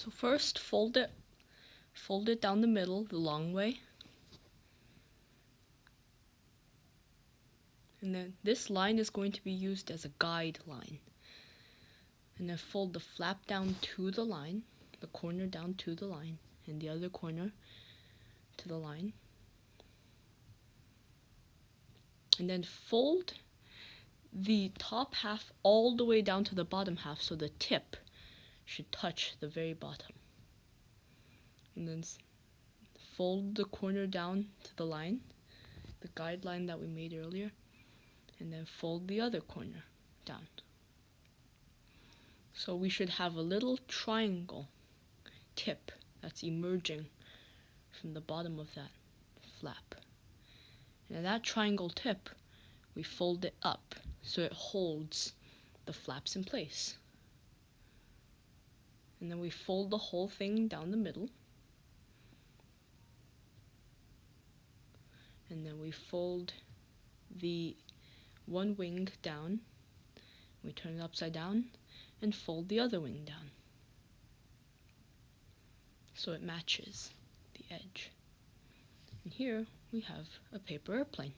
So first fold it down the middle the long way. And then this line is going to be used as a guide line. And then fold the flap down to the line, the corner down to the line, and the other corner to the line. And then fold the top half all the way down to the bottom half, so the tip should touch the very bottom. And then fold the corner down to the line, the guide line that we made earlier, and then fold the other corner down. So we should have a little triangle tip that's emerging from the bottom of that flap. And that triangle tip, we fold it up so it holds the flaps in place. And then we fold the whole thing down the middle. And then we fold the one wing down. We turn it upside down and fold the other wing down so it matches the edge. And here we have a paper airplane.